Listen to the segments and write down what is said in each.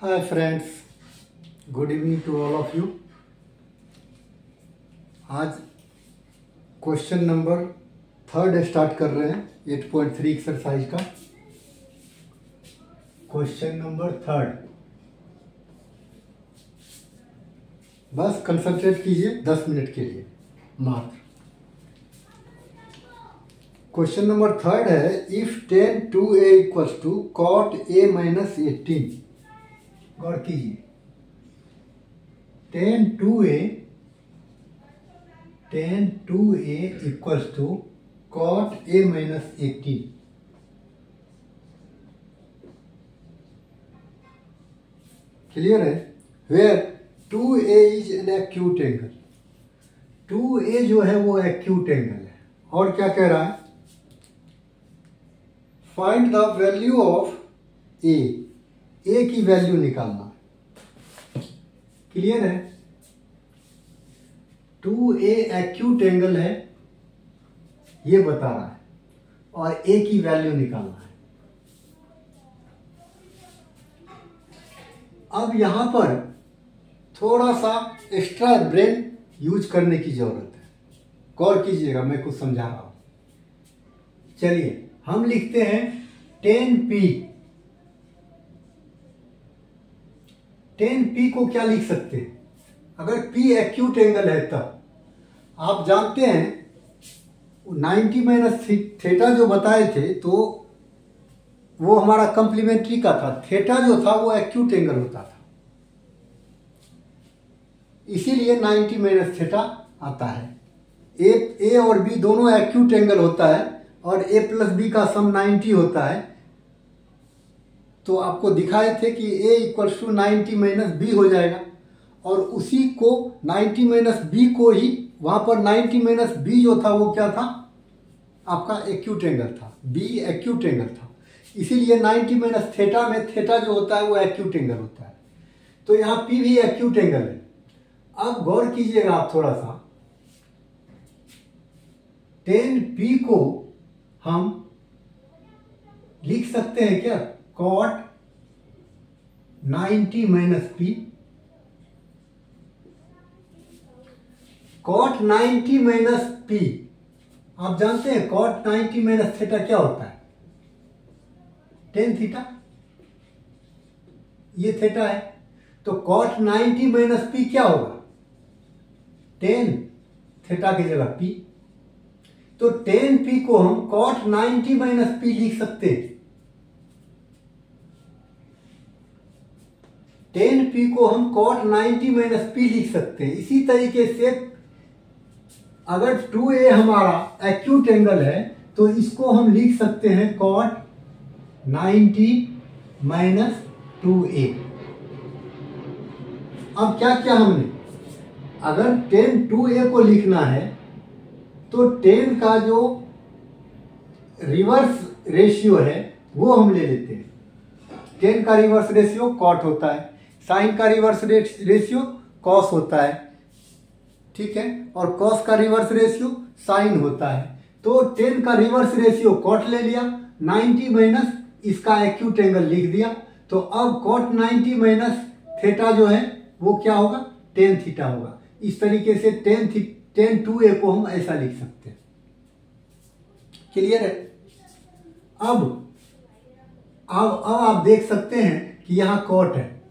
Hi friends, good evening to all of you. आज question number 3 start कर रहे हैं 8.3 एक्सरसाइज का। क्वेश्चन नंबर 3, बस कंसंट्रेट कीजिए 10 मिनट के लिए मात्र। क्वेश्चन नंबर 3 है, if tan 2a equals to cot a minus 18। गौर कीजिए, tan 2a equals to cot a minus 18। Clear है? Where 2a is an acute angle. 2a जो है वो एक्यूट एंगल है। और क्या कह रहा है? Find the value of a की वैल्यू निकालना। क्लियर है? 2a एक्यूट एंगल है ये बता रहा है और a की वैल्यू निकालना है। अब यहां पर थोड़ा सा एक्स्ट्रा ब्रेन यूज करने की जरूरत है। गौर कीजिएगा, मैं कुछ समझा रहा हूं। चलिए हम लिखते हैं tan p को क्या लिख सकते हैं? अगर p एक्यूट एंगल है तब आप जानते हैं 90 माइनस थीटा जो बताए थे तो वो हमारा कंप्लीमेंट्री का था। थीटा जो था वो एक्यूट एंगल होता था, इसीलिए 90 माइनस थीटा आता है। ए और बी दोनों एक्यूट एंगल होता है और a प्लस बी का सम 90 होता है। तो आपको दिखाए थे कि a equals to 90 minus B हो जाएगा और उसी को 90 माइनस बी को ही वहां पर 90 माइनस बी जो था वो क्या था? आपका एक्यूट एंगल था। b एक्यूट एंगल था, इसीलिए 90 माइनस थीटा में थीटा जो होता है वो एक्यूट एंगल होता है। तो यहाँ p भी एक्यूट एंगल है। अब गौर कीजिएगा आप थोड़ा सा, tan p को हम लिख सकते हैं क्या? cot 90 minus p। cot 90 minus p, आप जानते हैं cot 90 माइनस थीटा क्या होता है? tan theta. ये थीटा है तो cot 90 माइनस p क्या होगा? tan थीटा की जगह p। तो tan p को हम cot 90 माइनस p लिख सकते हैं। tan p को हम cot 90 माइनस p लिख सकते हैं। इसी तरीके से अगर 2a हमारा एक्यूट एंगल है तो इसको हम लिख सकते हैं cot 90 माइनस 2a। अब क्या क्या हमने, अगर tan 2a को लिखना है तो tan का जो रिवर्स रेशियो है वो हम ले लेते हैं। tan का रिवर्स रेशियो cot होता है, साइन का रिवर्स रेशियो cos होता है, ठीक है, और cos का रिवर्स रेशियो साइन होता है। तो tan का रिवर्स रेशियो cot ले लिया, 90 माइनस इसका एक्यूट एंगल लिख दिया। तो अब cot 90 माइनस थीटा जो है वो क्या होगा? tan थीटा होगा। इस तरीके से tan 2a को हम ऐसा लिख सकते हैं। क्लियर है? अब आप देख सकते हैं कि यहां cot है,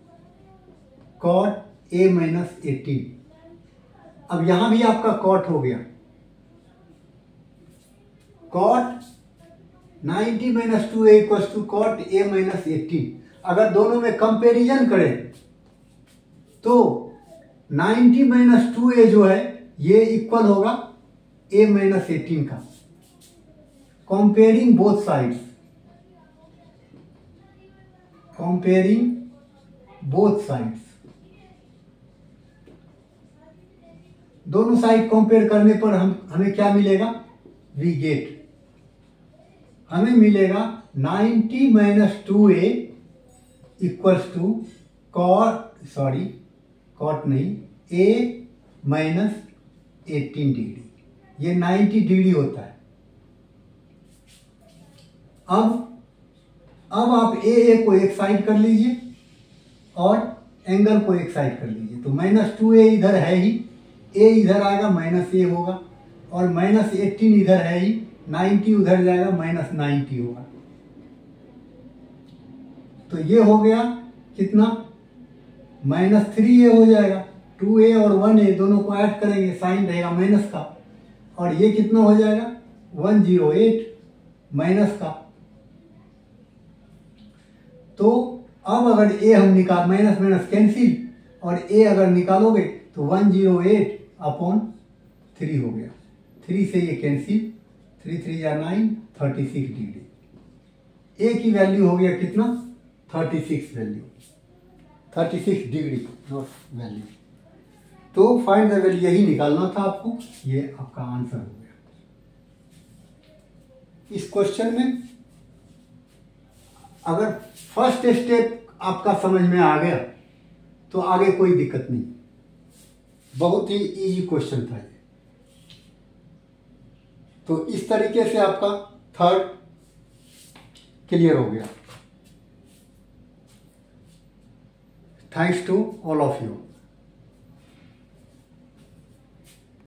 cot a माइनस 18। अब यहां भी आपका cot हो गया, cot 90 minus 2a equals to cot a minus 18। अगर दोनों में कंपेरिजन करें तो 90 माइनस 2a जो है ये इक्वल होगा a माइनस 18 का। Comparing both sides, comparing both sides, दोनों साइड कंपेयर करने पर हमें क्या मिलेगा? हमें मिलेगा 90 minus 2a equals to cot नहीं, a माइनस 18 डिग्री। ये 90 डिग्री होता है। अब आप a को एक साइड कर लीजिए और एंगल को एक साइड कर लीजिए। तो -2a इधर है ही, a इधर आएगा -a होगा, और -18 इधर है ही, 90 उधर जाएगा -90 होगा। तो ये हो गया कितना, -3a हो जाएगा। 2a और 1a दोनों को ऐड करेंगे, साइन रहेगा माइनस का, और ये कितना हो जाएगा 108 माइनस का। तो अब अगर a हम निकाल, माइनस माइनस कैंसिल, और a अगर निकालोगे तो 108/3 हो गया। 3 से ये कैंसिल, 3 3 या 9, 36 डिग्री। a की वैल्यू हो गया कितना, 36 वैल्यू, 36 डिग्री नॉट वैल्यू। तो फाइंड द वैल्यू यही निकालना था आपको, ये आपका आंसर हो गया। इस क्वेश्चन में अगर फर्स्ट स्टेप आपका समझ में आ गया तो आगे कोई दिक्कत नहीं, बहुत ही इजी क्वेश्चन था ये। तो इस तरीके से आपका थर्ड क्लियर हो गया। Thanks to all of you.